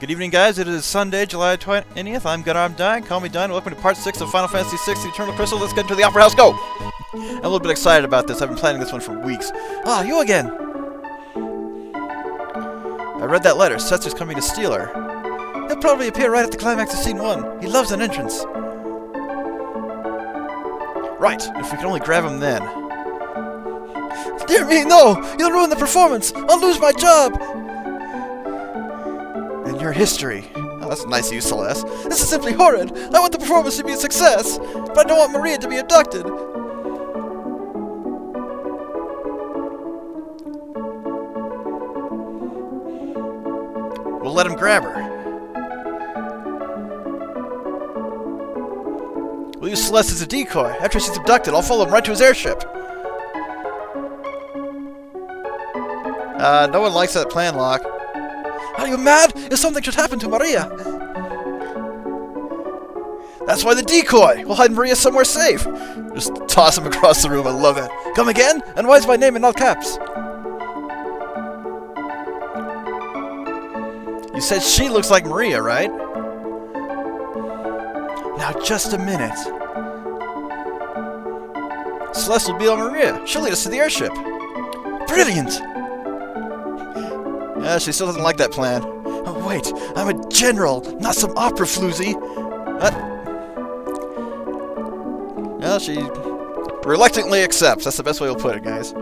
Good evening, guys. It is Sunday, July 20th. I'm Gunnar, I'm Dying. Call me Dying. Welcome to part 6 of Final Fantasy VI, The Eternal Crystal. Let's get into the Opera House. Go! I'm a little bit excited about this. I've been planning this one for weeks. Ah, you again! I read that letter. Setsu's coming to steal her. He'll probably appear right at the climax of Scene 1. He loves an entrance. Right. If we can only grab him then. Dear me, no! You'll ruin the performance! I'll lose my job! And your history. Oh, that's nice of you, Celeste. This is simply horrid! I want the performance to be a success! But I don't want Maria to be abducted! We'll let him grab her. We'll use Celeste as a decoy. After she's abducted, I'll follow him right to his airship. No one likes that plan, Locke. Are you mad? If something should happen to Maria! That's why the decoy! We'll hide Maria somewhere safe! Just toss him across the room, I love it. Come again? And why is my name in all caps? You said she looks like Maria, right? Now just a minute. Celeste will be on Maria. She'll lead us to the airship. Brilliant! Yeah, she still doesn't like that plan. Oh, wait. I'm a general, not some opera floozy. Well, she reluctantly accepts. That's the best way we'll put it, guys.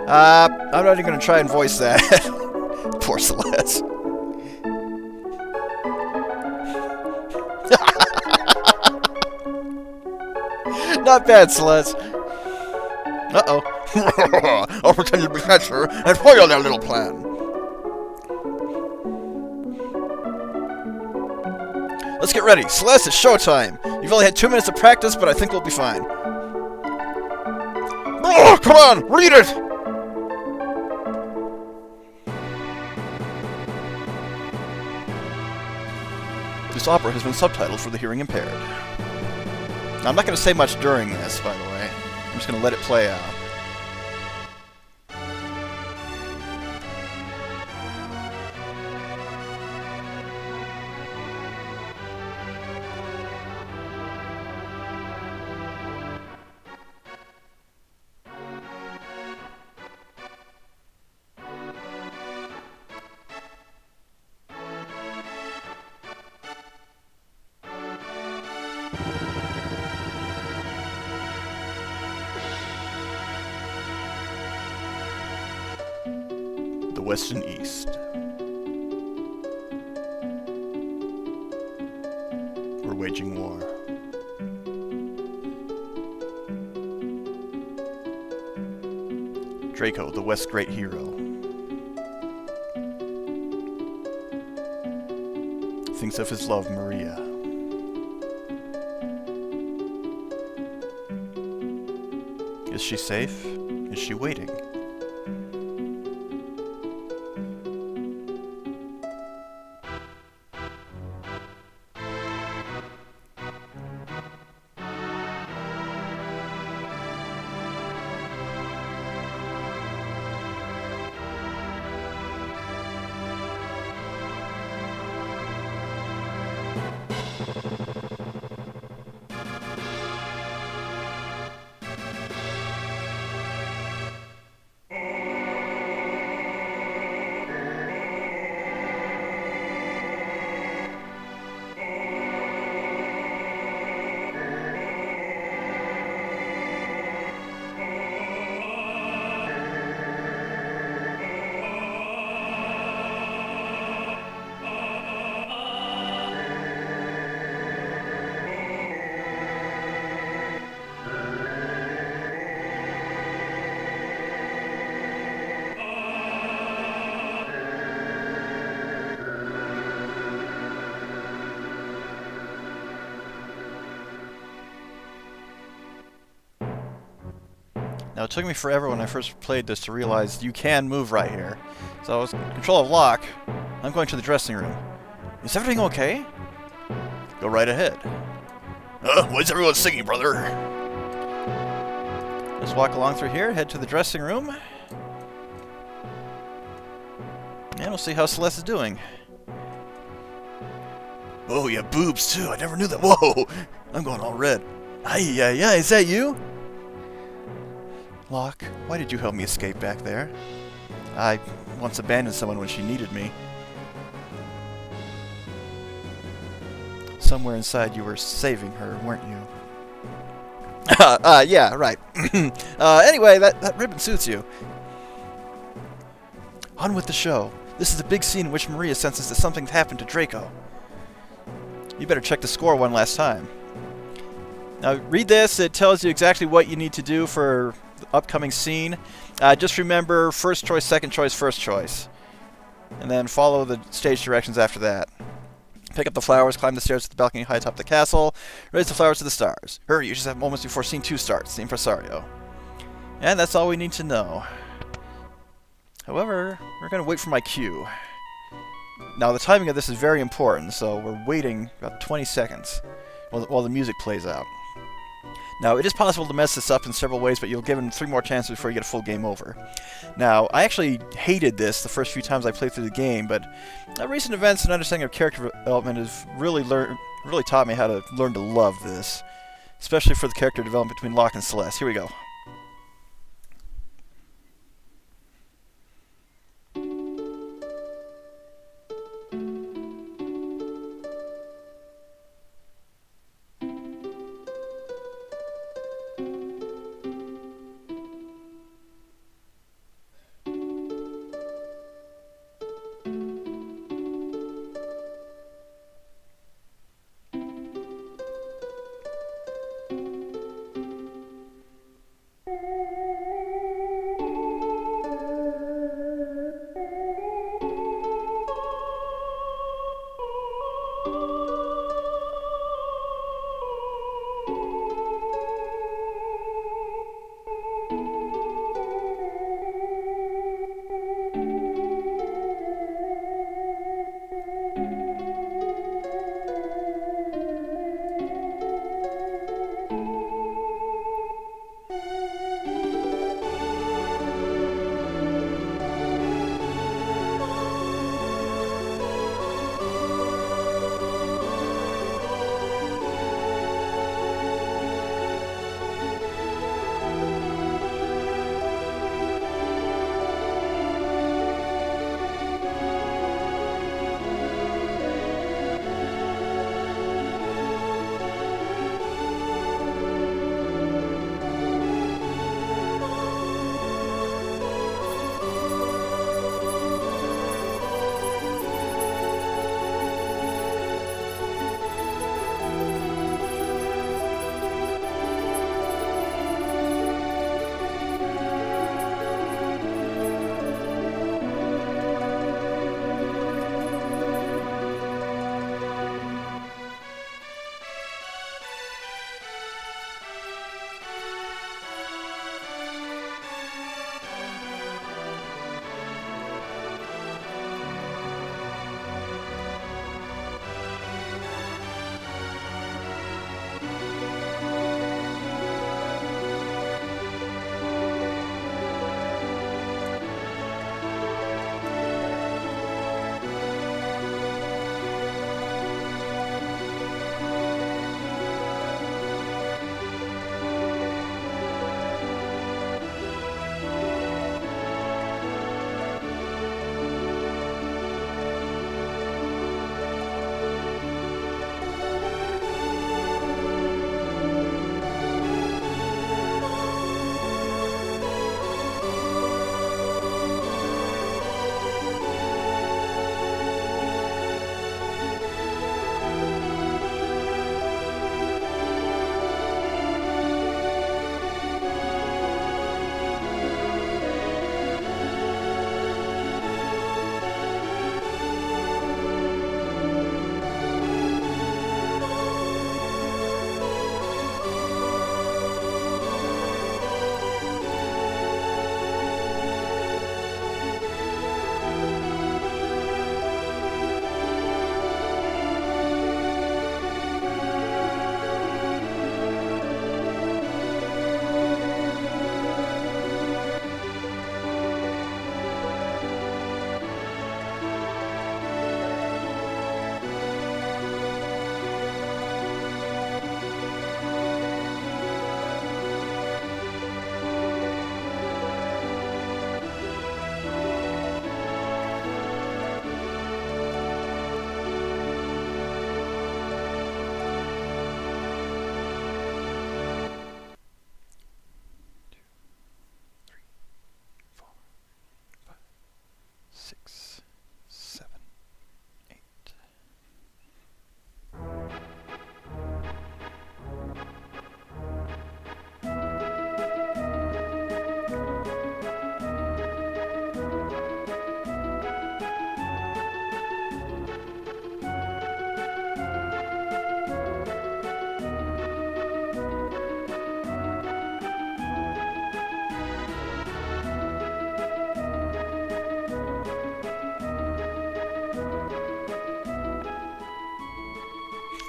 I'm not even going to try and voice that. Poor Celeste. Not bad, Celeste. Uh-oh. I'll pretend to be Fetcher and foil their little plan. Let's get ready. Celeste, it's showtime. You've only had 2 minutes of practice, but I think we'll be fine. Oh, come on, read it! This opera has been subtitled for the hearing impaired. Now, I'm not going to say much during this, by the way. I'm just going to let it play out. The West and East. We're waging war. Draco, the West's great hero, thinks of his love, Maria. Is she safe? Is she waiting? Now, it took me forever when I first played this to realize you can move right here. So I was in control of Locke. I'm going to the dressing room. Is everything okay? Go right ahead. Why's everyone singing, brother? Just walk along through here, head to the dressing room. And we'll see how Celeste is doing. Oh, you have boobs too. I never knew that. Whoa! I'm going all red. Yeah, is that you? Locke, why did you help me escape back there? I once abandoned someone when she needed me. Somewhere inside you were saving her, weren't you? Yeah, right. Anyway, that ribbon suits you. On with the show. This is a big scene in which Maria senses that something's happened to Draco. You better check the score one last time. Now, read this. It tells you exactly what you need to do for the upcoming scene. Just remember, first choice, second choice, first choice. And then follow the stage directions after that. Pick up the flowers, climb the stairs to the balcony high atop the castle, raise the flowers to the stars. Hurry, you just have moments before scene 2 starts, the impresario. And that's all we need to know. However, we're going to wait for my cue. Now, the timing of this is very important, so we're waiting about 20 seconds while the music plays out. Now, it is possible to mess this up in several ways, but you'll give him 3 more chances before you get a full game over. Now, I actually hated this the first few times I played through the game, but recent events and understanding of character development has really taught me how to learn to love this, especially for the character development between Locke and Celeste. Here we go.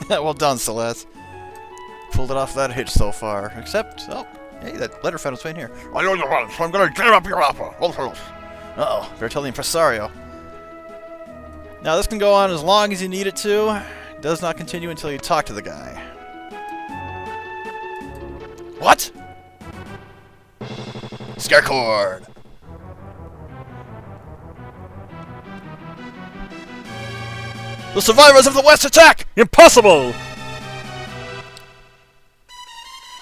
Well done, Celeste. Pulled it off that hitch so far. Except, oh, hey, that letter found its way in here. I know you want, so I'm gonna jam up your apple. Uh-oh, better tell the impresario. Now this can go on as long as you need it to. It does not continue until you talk to the guy. What? Scarecord! The survivors of the West attack! Impossible!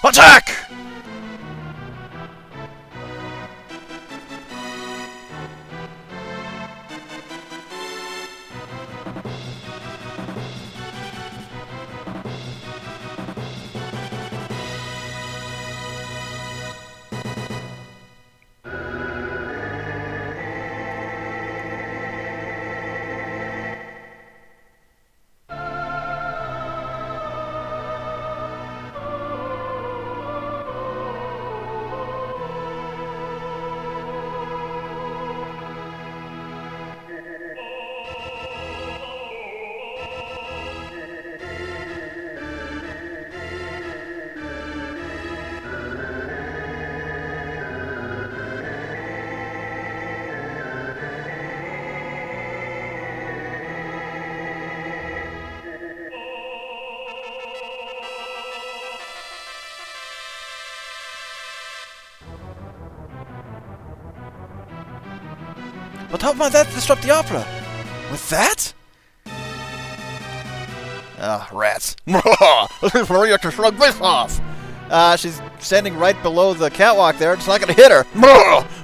Attack! But how might that disrupt the opera? With that? Ah, rats. This is Maria to shrug this off. She's standing right below the catwalk there. It's not going to hit her.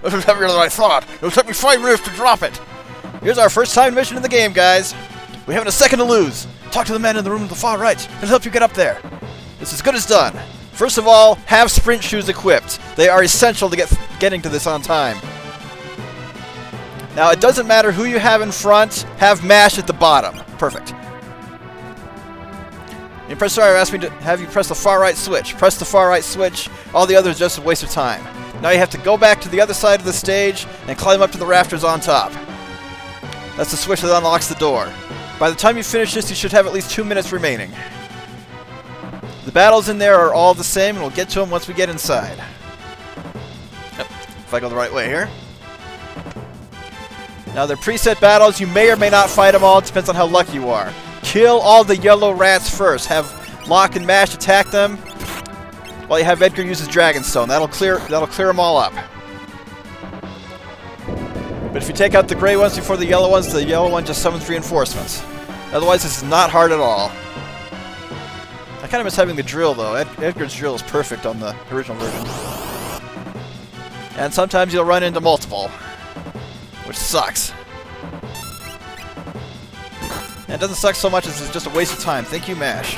This is heavier than I thought. It'll take me 5 minutes to drop it. Here's our first time mission in the game, guys. We haven't a second to lose. Talk to the man in the room to the far right. He'll help you get up there. It's as good as done. First of all, have sprint shoes equipped. They are essential to getting to this on time. Now, it doesn't matter who you have in front, have MASH at the bottom. Perfect. The impresario asked me to have you press the far right switch. Press the far right switch. All the others are just a waste of time. Now you have to go back to the other side of the stage and climb up to the rafters on top. That's the switch that unlocks the door. By the time you finish this, you should have at least 2 minutes remaining. The battles in there are all the same, and we'll get to them once we get inside. Yep. If I go the right way here. Now, they're preset battles. You may or may not fight them all. It depends on how lucky you are. Kill all the yellow rats first. Have Locke and Mash attack them while you have Edgar use his Dragonstone. That'll clear them all up. But if you take out the gray ones before the yellow one just summons reinforcements. Otherwise, this is not hard at all. I kind of miss having the drill, though. Edgar's drill is perfect on the original version. And sometimes you'll run into multiple, which sucks. And it doesn't suck so much as it's just a waste of time. Thank you, MASH.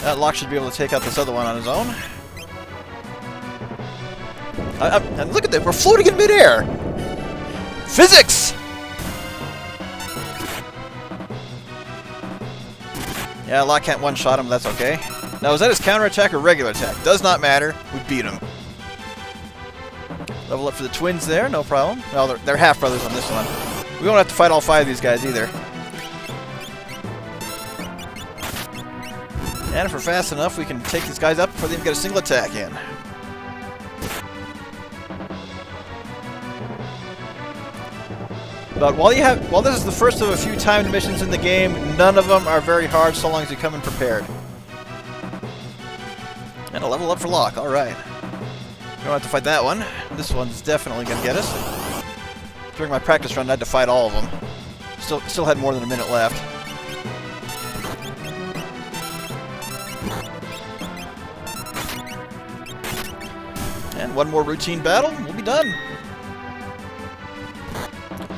That Locke should be able to take out this other one on his own. And look at that, we're floating in midair! Physics! Yeah, Locke can't one-shot him, that's okay. Now, is that his counterattack or regular attack? Does not matter. We beat him. Level up for the twins there, no problem. Well, they're half-brothers on this one. We won't have to fight all 5 of these guys either. And if we're fast enough, we can take these guys up before they even get a single attack in. But while this is the first of a few timed missions in the game, none of them are very hard so long as you come in prepared. And a level up for Locke, alright. We don't have to fight that one. This one's definitely going to get us. During my practice run, I had to fight all of them. Still had more than a minute left. And one more routine battle, we'll be done.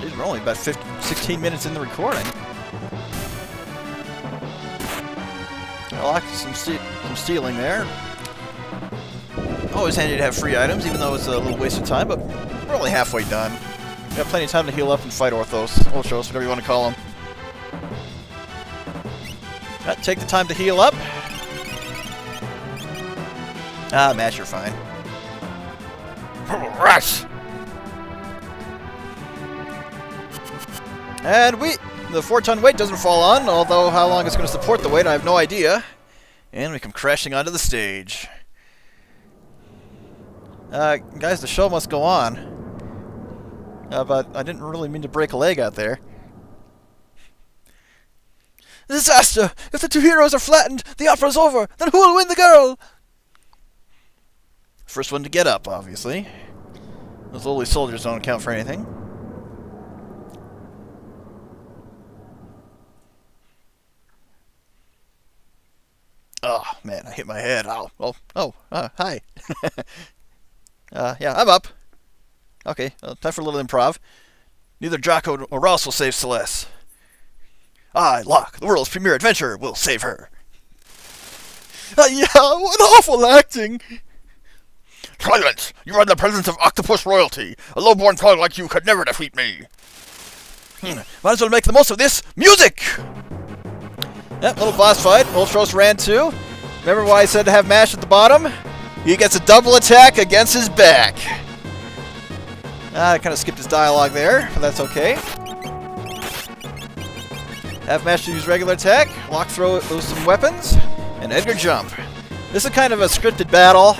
Jeez, we're only about 16 minutes in the recording. Locke, some stealing there. Always handy to have free items, even though it's a little waste of time, but we're only halfway done. We've got plenty of time to heal up and fight Orthos, Ultros, whatever you want to call them. Take the time to heal up. Ah, Mash, you're fine. Rush! And the 4-ton weight doesn't fall on, although how long it's going to support the weight, I have no idea. And we come crashing onto the stage. Guys, the show must go on. But I didn't really mean to break a leg out there. Disaster! If the two heroes are flattened, the opera's over! Then who will win the girl? First one to get up, obviously. Those lowly soldiers don't count for anything. Oh, man, I hit my head. Ow. Hi. Yeah, I'm up. Okay, time for a little improv. Neither Draco nor Ross will save Celeste. I, Locke, the world's premier adventurer, will save her. Yeah, what awful acting! Silence! You are in the presence of octopus royalty. A low-born frog like you could never defeat me. Might as well make the most of this. Music! Yep, little boss fight. Ultros ran too. Remember why I said to have Mash at the bottom? He gets a double attack against his back. I kind of skipped his dialogue there, but that's okay. Have Mash use regular attack. Locke throw some weapons. And Edgar jump. This is kind of a scripted battle.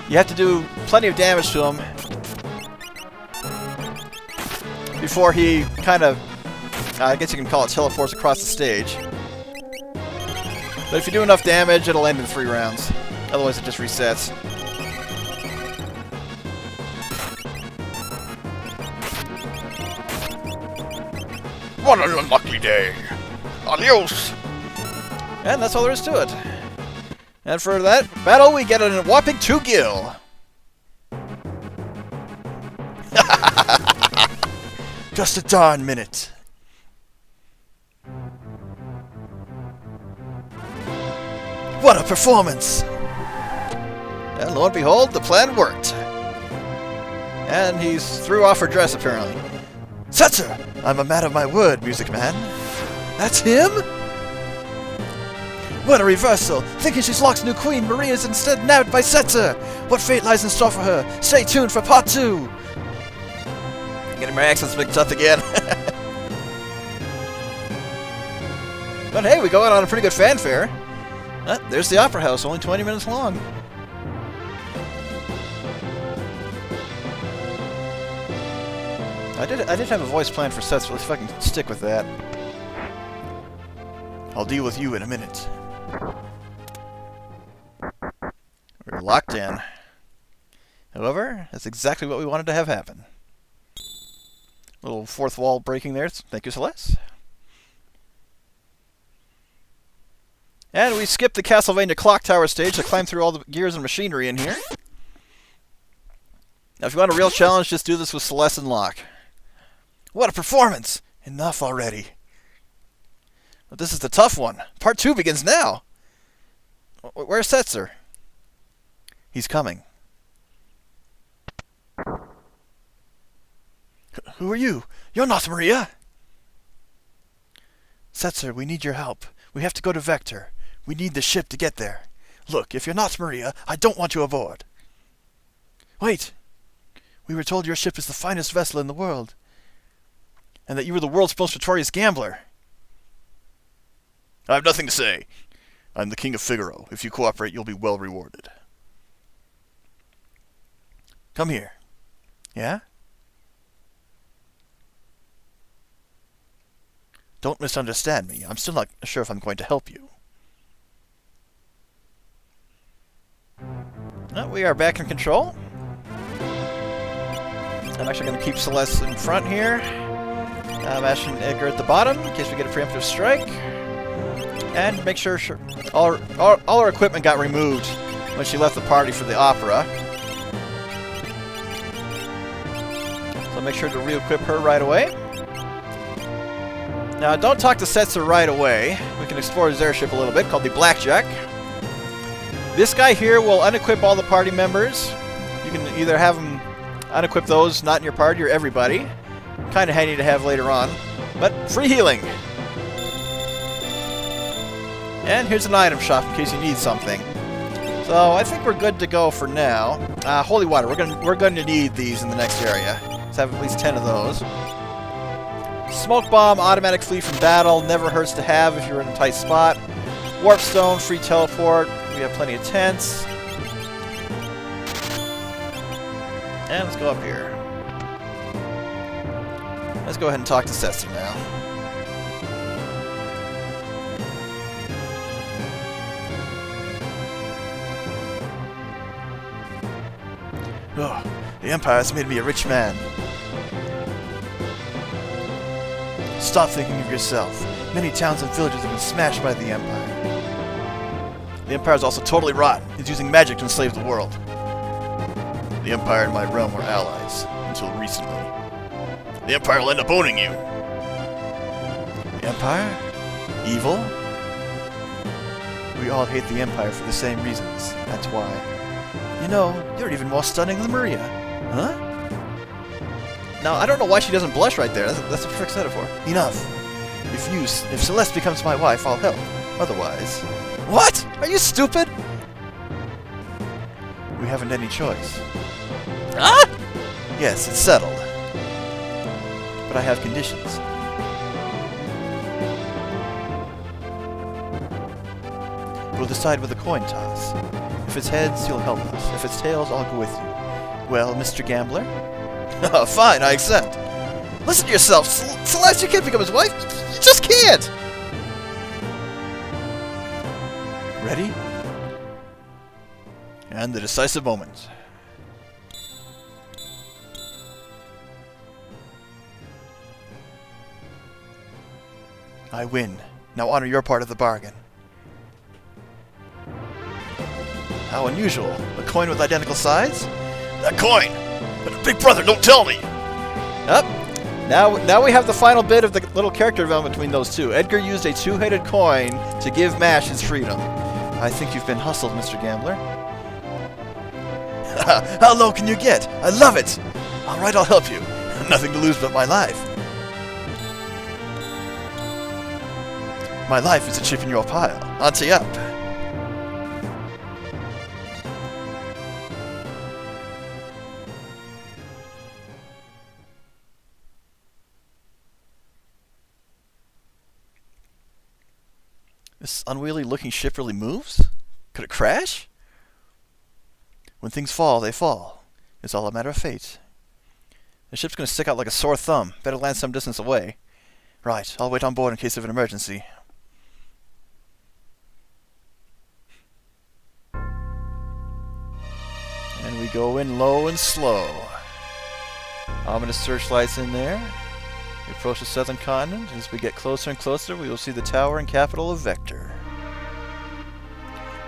You have to do plenty of damage to him before he kind of, I guess you can call it teleports across the stage. But if you do enough damage, it'll end in 3 rounds. Otherwise, it just resets. What an unlucky day! Adios! And that's all there is to it. And for that battle, we get a whopping 2 gil. Just a darn minute. What a performance! And lo and behold, the plan worked. And he's threw off her dress, apparently. Setzer! I'm a man of my word, music man. That's him? What a reversal! Thinking she's Locke's new queen, Maria's instead nabbed by Setzer! What fate lies in store for her? Stay tuned for part 2! Getting my accents mixed up again. But hey, we go out on a pretty good fanfare. There's the Opera House, only 20 minutes long. I did have a voice plan for Seth, so let's fucking stick with that. I'll deal with you in a minute. We're locked in. However, that's exactly what we wanted to have happen. Little fourth wall breaking there. Thank you, Celeste. And we skipped the Castlevania Clock Tower stage to climb through all the gears and machinery in here. Now, if you want a real challenge, just do this with Celeste and Locke. What a performance! Enough already. But this is the tough one. Part 2 begins now. Where's Setzer? He's coming. Who are you? You're not Maria! Setzer, we need your help. We have to go to Vector. We need the ship to get there. Look, if you're not Maria, I don't want you aboard. Wait! We were told your ship is the finest vessel in the world. And that you were the world's most notorious gambler. I have nothing to say. I'm the King of Figaro. If you cooperate, you'll be well rewarded. Come here. Yeah? Don't misunderstand me. I'm still not sure if I'm going to help you. We are back in control. I'm actually going to keep Celeste in front here. Ash and Edgar at the bottom, in case we get a preemptive strike. And make sure all her equipment got removed when she left the party for the opera. So make sure to re-equip her right away. Now, don't talk to Setzer right away. We can explore his airship a little bit, called the Blackjack. This guy here will unequip all the party members. You can either have him unequip those not in your party or everybody. Kind of handy to have later on. But free healing. And here's an item shop in case you need something. So I think we're good to go for now. Holy water. We're going to need these in the next area. Let's have at least 10 of those. Smoke bomb, automatic flee from battle, never hurts to have if you're in a tight spot. Warp stone, free teleport. We have plenty of tents. And let's go up here. Let's go ahead and talk to Setsu now. Oh, the Empire has made me a rich man. Stop thinking of yourself. Many towns and villages have been smashed by the Empire. The Empire is also totally rotten. It's using magic to enslave the world. The Empire and my realm were allies, until recently. The Empire will end up owning you. The Empire? Evil? We all hate the Empire for the same reasons. That's why. You know, you're even more stunning than Maria. Huh? Now, I don't know why she doesn't blush right there. That's a perfect setup for her. Enough. If Celeste becomes my wife, I'll help. Otherwise... What? Are you stupid? We haven't any choice. Ah? Yes, it's settled. But I have conditions. We'll decide with a coin toss. If it's heads, you'll help us. If it's tails, I'll go with you. Well, Mr. Gambler? Fine, I accept. Listen to yourself. Celeste, you can't become his wife. You just can't. Ready? And the decisive moment. I win. Now honor your part of the bargain. How unusual. A coin with identical sides? That coin! But Big Brother, don't tell me! Up. Now we have the final bit of the little character development between those two. Edgar used a two-headed coin to give Mash his freedom. I think you've been hustled, Mr. Gambler. How low can you get? I love it! Alright, I'll help you. Nothing to lose but my life. My life is a chip in your pile. Ante up. This unwieldy-looking ship really moves? Could it crash? When things fall, they fall. It's all a matter of fate. The ship's going to stick out like a sore thumb. Better land some distance away. Right, I'll wait on board in case of an emergency. And we go in low and slow. Ominous searchlights in there. We approach the southern continent. As we get closer and closer, we will see the tower and capital of Vector.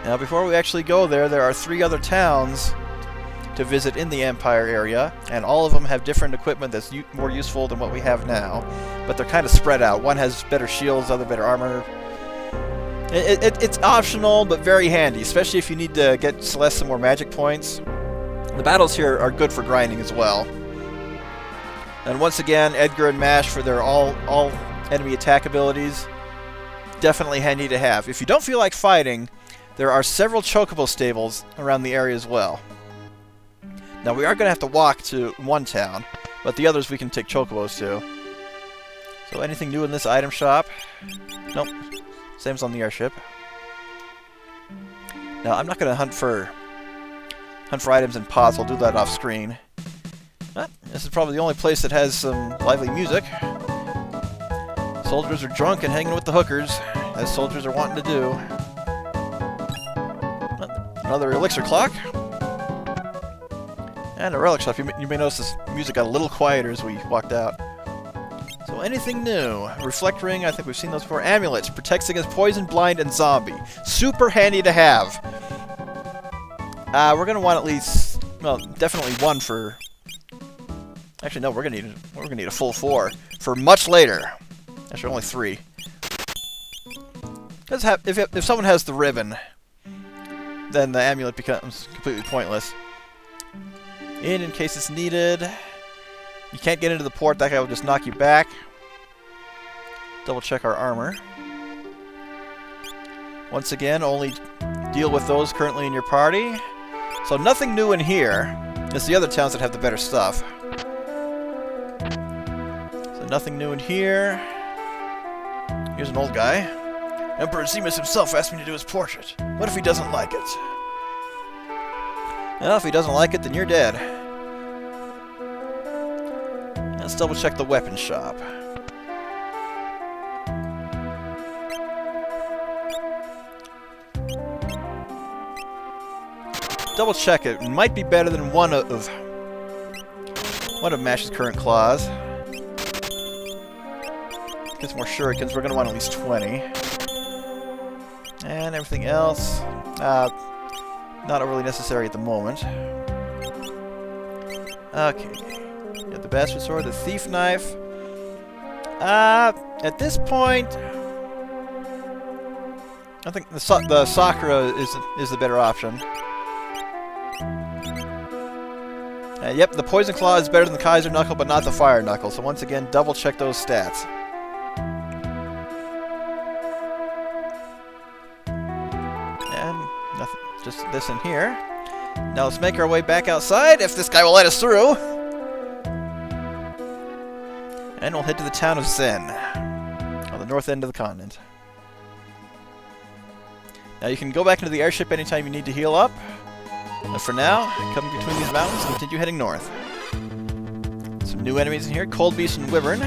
Now, before we actually go there are 3 other towns to visit in the Empire area, and all of them have different equipment that's more useful than what we have now, but they're kind of spread out. One has better shields, other better armor. It's optional, but very handy, especially if you need to get Celeste some more magic points. The battles here are good for grinding as well. And once again, Edgar and Mash for their all enemy attack abilities. Definitely handy to have. If you don't feel like fighting, there are several chocobo stables around the area as well. Now we are going to have to walk to one town, but the others we can take chocobos to. So anything new in this item shop? Nope. Same as on the airship. Now I'm not going to hunt for items in pods. I'll do that off screen. This is probably the only place that has some lively music. Soldiers are drunk and hanging with the hookers, as soldiers are wanting to do. Another elixir clock. And a relic shop. You may notice this music got a little quieter as we walked out. So anything new? Reflect ring, I think we've seen those before. Amulets, protects against poison, blind, and zombie. Super handy to have. We're going to want at least, well, definitely one for... Actually, no, we're gonna need a full 4 for much later. Actually, only 3. Because if someone has the ribbon, then the amulet becomes completely pointless. In case it's needed. You can't get into the port. That guy will just knock you back. Double check our armor. Once again, only deal with those currently in your party. So nothing new in here. It's the other towns that have the better stuff. Nothing new in here. Here's an old guy. Emperor Zemus himself asked me to do his portrait. What if he doesn't like it? Well, if he doesn't like it, then you're dead. Let's double check the weapon shop. Double check it. It might be better than one of Mash's current claws. Get some more shurikens. We're going to want at least 20. And everything else, not overly necessary at the moment. Okay. You have the bastard sword, the thief knife. At this point, I think the Sakura is the better option. Yep, the Poison Claw is better than the Kaiser Knuckle, but not the Fire Knuckle. So once again, double check those stats. And nothing, just this in here. Now let's make our way back outside, if this guy will let us through. And we'll head to the town of Zen, on the north end of the continent. Now you can go back into the airship anytime you need to heal up. But for now, come between these mountains and continue heading north. Some new enemies in here, Cold Beast and Wyvern.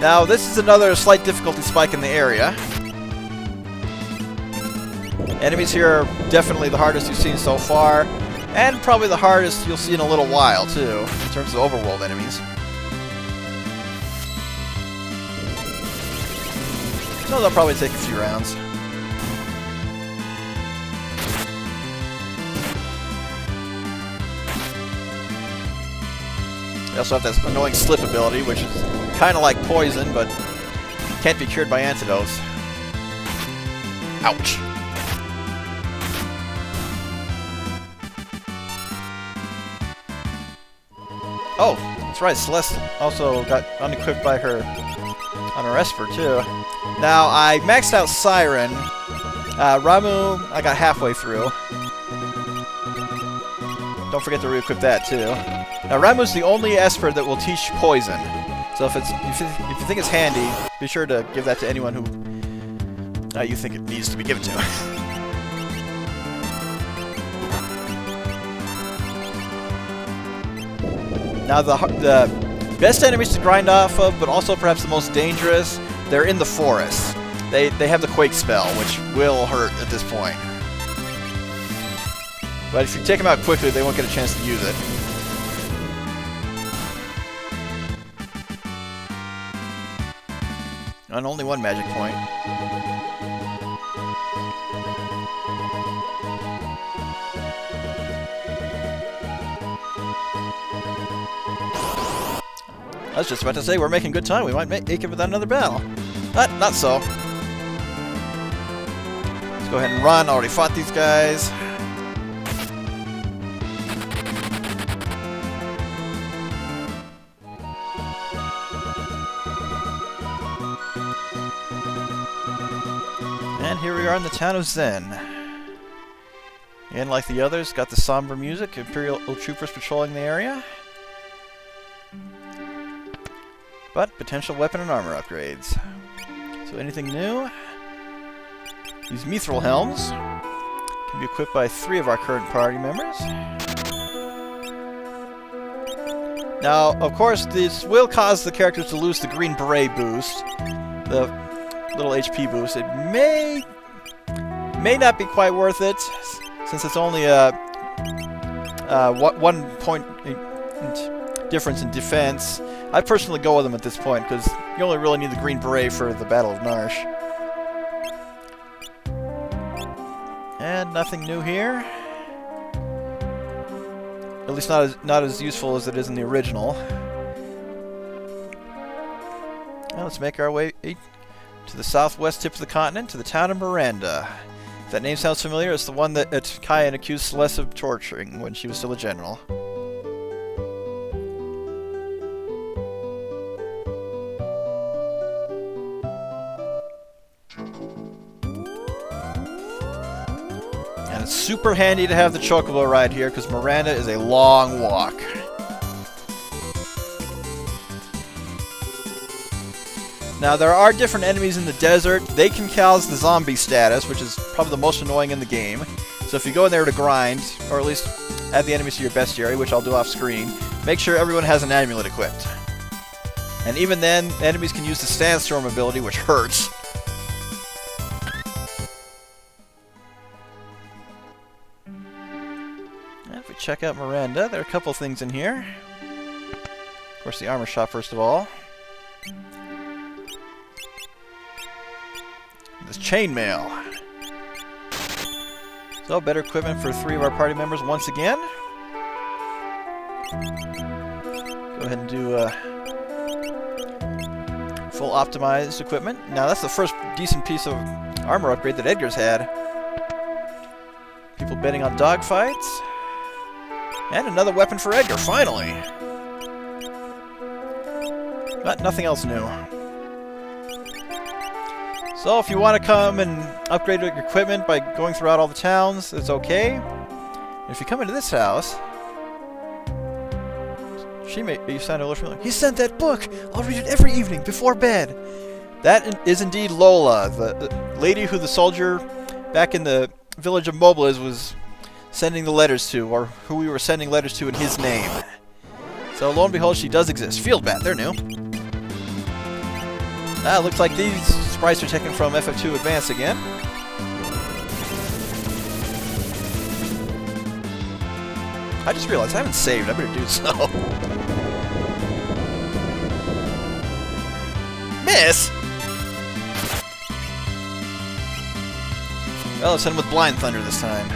Now this is another slight difficulty spike in the area. Enemies here are definitely the hardest you've seen so far, and probably the hardest you'll see in a little while too, in terms of overworld enemies. So they'll probably take a few rounds. They also have this annoying slip ability, which is kind of like poison, but can't be cured by antidotes. Ouch. Oh, that's right, Celeste also got unequipped by her on her Esper, too. Now, I maxed out Siren. Ramu, I got halfway through. Don't forget to re-equip that, too. Now, Ramu's the only Esper that will teach poison. So if you think it's handy, be sure to give that to anyone who you think it needs to be given to. Now, the best enemies to grind off of, but also perhaps the most dangerous, they're in the forest. They have the Quake spell, which will hurt at this point. But if you take them out quickly, they won't get a chance to use it. And only one magic point. I was just about to say, we're making good time. We might make it without another battle. But not so. Let's go ahead and run. Already fought these guys. And here we are in the town of Zen. And like the others, got the somber music, Imperial troopers patrolling the area. But potential weapon and armor upgrades. So anything new? These mithril helms can be equipped by 3 of our current party members. Now, of course, this will cause the characters to lose the green beret boost, the little HP boost. It may not be quite worth it, since it's only a 1 point difference in defense. I personally go with them at this point, because you only really need the green beret for the Battle of Narsh. And nothing new here. At least not as useful as it is in the original. Now let's make our way to the southwest tip of the continent, to the town of Miranda. If that name sounds familiar, it's the one that Kyan accused Celeste of torturing when she was still a general. And it's super handy to have the Chocobo ride here, because Miranda is a long walk. Now, there are different enemies in the desert. They can cause the zombie status, which is probably the most annoying in the game. So if you go in there to grind, or at least add the enemies to your bestiary, which I'll do off screen, make sure everyone has an amulet equipped. And even then, enemies can use the Sandstorm ability, which hurts. And if we check out Miranda, there are a couple things in here. Of course, the armor shop, first of all. This chainmail. So, better equipment for 3 of our party members once again. Go ahead and do full optimized equipment. Now, that's the first decent piece of armor upgrade that Edgar's had. People betting on dogfights. And another weapon for Edgar, finally! But nothing else new. So if you want to come and upgrade your equipment by going throughout all the towns, it's okay. And if you come into this house, you sound a little familiar. He sent that book! I'll read it every evening before bed! That is indeed Lola, the lady who the soldier back in the village of Mobliz was sending the letters to, or who we were sending letters to in his name. So lo and behold, she does exist. Field Bat, they're new. Looks like these sprites are taken from FF2 Advance again. I just realized I haven't saved. I better do so. Miss! Well, let's hit him with Blind Thunder this time.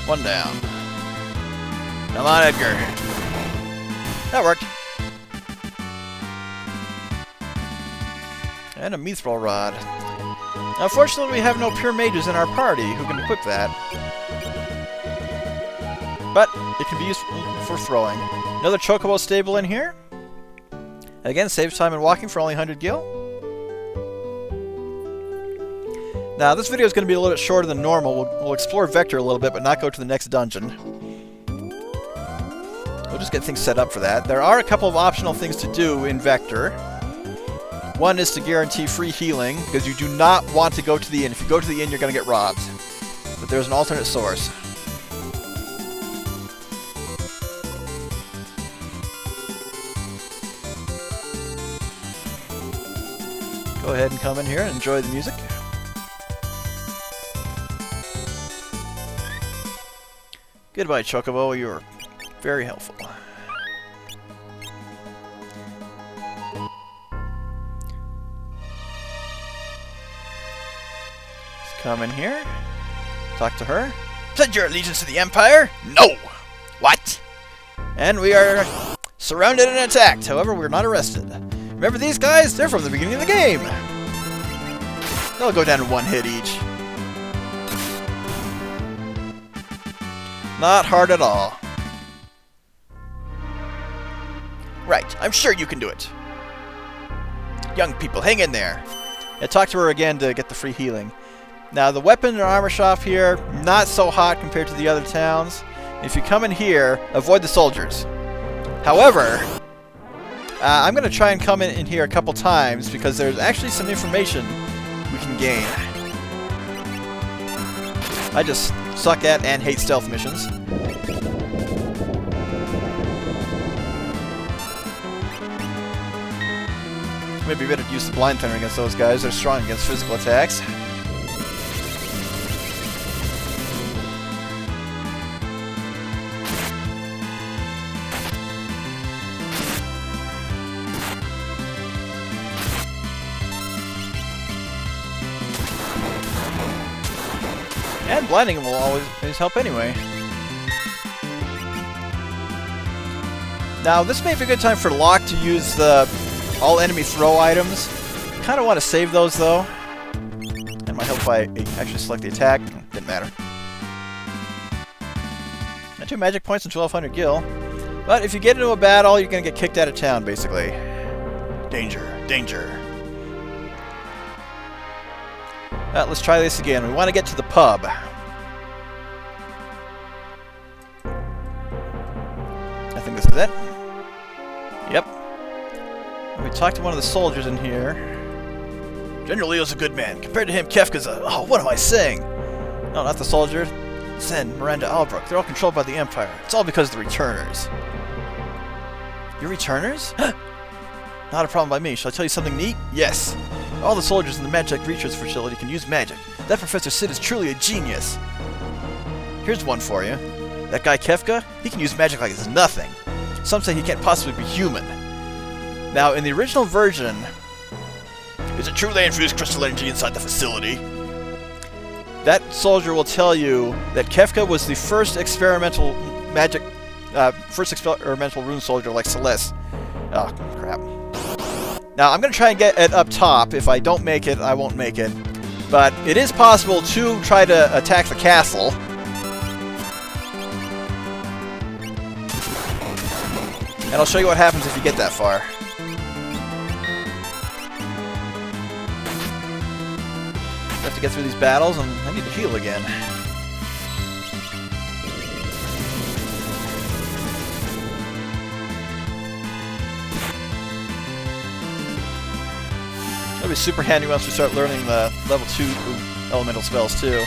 One down. Come on, Edgar. That worked. And a Mithril Rod. Unfortunately, we have no pure mages in our party who can equip that. But it can be used for throwing. Another Chocobo stable in here. Again, saves time in walking for only 100 gil. Now, this video is going to be a little bit shorter than normal. We'll explore Vector a little bit, but not go to the next dungeon. We'll just get things set up for that. There are a couple of optional things to do in Vector. One is to guarantee free healing, because you do not want to go to the inn. If you go to the inn, you're going to get robbed. But there's an alternate source. Go ahead and come in here and enjoy the music. Goodbye, Chocobo. You were very helpful. Let's come in here. Talk to her. Pledge your allegiance to the Empire? No! What? And we are surrounded and attacked. However, we're not arrested. Remember these guys? They're from the beginning of the game. They'll go down in one hit each. Not hard at all. Right, I'm sure you can do it. Young people, hang in there. Yeah, talk to her again to get the free healing. Now, the weapon and armor shop here, not so hot compared to the other towns. If you come in here, avoid the soldiers. However, I'm going to try and come in here a couple times because there's actually some information we can gain. I just suck at and hate stealth missions. Maybe better to use the Blind Thunder against those guys. They're strong against physical attacks. And blinding will always help anyway. Now, this may be a good time for Locke to use the all enemy throw items. Kind of want to save those though. And might help if I actually select the attack. Didn't matter. Not 2 magic points and 1200 gil. But if you get into a battle, you're going to get kicked out of town, basically. Danger, danger. Let's try this again. We want to get to the pub. think this is it. Yep. Let me talk to one of the soldiers in here. General Leo's a good man. Compared to him, Kefka's a... Oh, what am I saying? No, not the soldier. Zen, Miranda, Albrook. They're all controlled by the Empire. It's all because of the returners. Your returners? Not a problem by me. Shall I tell you something neat? Yes. All the soldiers in the Magic Research Facility can use magic. That Professor Sid is truly a genius. Here's one for you. That guy Kefka, he can use magic like it's nothing. Some say he can't possibly be human. Now, in the original version... Is it true they infused crystal energy inside the facility? That soldier will tell you that Kefka was the first experimental rune soldier like Celeste. Oh, crap. Now, I'm going to try and get it up top. If I don't make it, I won't make it. But it is possible to try to attack the castle. And I'll show you what happens if you get that far. I have to get through these battles, and I need to heal again. That'll be super handy once we start learning the level 2 elemental spells too.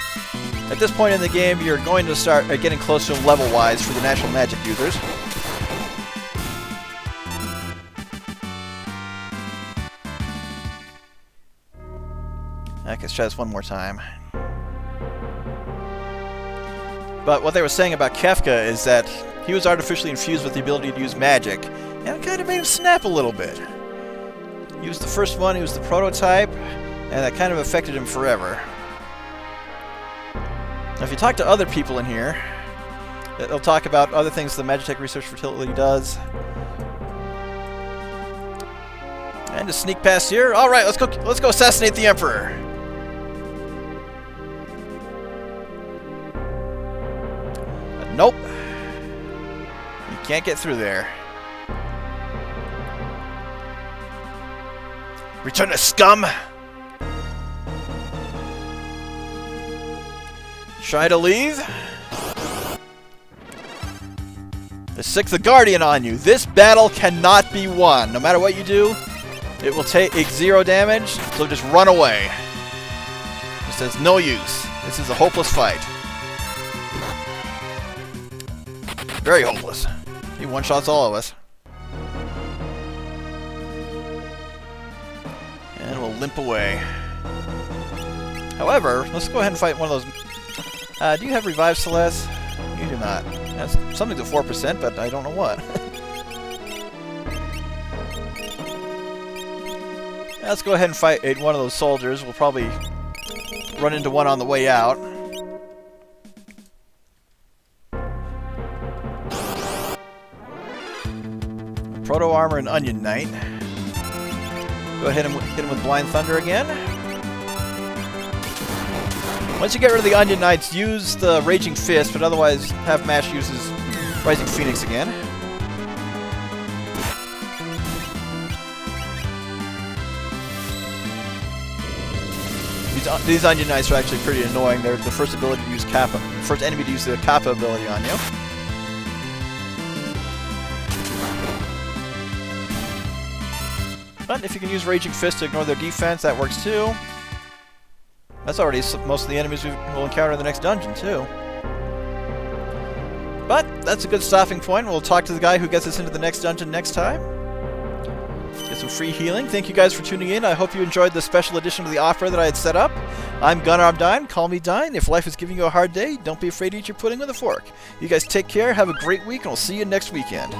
At this point in the game, you're going to start getting close to them level-wise for the natural magic users. Let's try this one more time. But what they were saying about Kefka is that he was artificially infused with the ability to use magic, and it kind of made him snap a little bit. He was the first one, he was the prototype, and that kind of affected him forever. Now, if you talk to other people in here, they'll talk about other things the Magitech Research Facility does. And to sneak past here, all right, let's go assassinate the Emperor. Nope. You can't get through there. Return to scum! Try to leave? The Sixth Guardian on you. This battle cannot be won. No matter what you do, it will take 0 damage, so just run away. This has no use. This is a hopeless fight. Very hopeless. He one-shots all of us. And we'll limp away. However, let's go ahead and fight one of those... do you have Revive, Celeste? You do not. That's something's at 4%, but I don't know what. Let's go ahead and fight one of those soldiers. We'll probably run into one on the way out. Proto Armor and Onion Knight. Go ahead and hit him with Blind Thunder again. Once you get rid of the Onion Knights, use the Raging Fist, but otherwise have Mash uses Rising Phoenix again. These Onion Knights are actually pretty annoying. They're the first ability to use Kappa, first enemy to use the Kappa ability on you. But if you can use Raging Fist to ignore their defense, that works too. That's already most of the enemies we will encounter in the next dungeon too. But that's a good stopping point. We'll talk to the guy who gets us into the next dungeon next time. Get some free healing. Thank you guys for tuning in. I hope you enjoyed the special edition of the opera that I had set up. I'm Gunnar Dine. Call me Dine. If life is giving you a hard day, don't be afraid to eat your pudding with a fork. You guys take care. Have a great week, and we'll see you next weekend.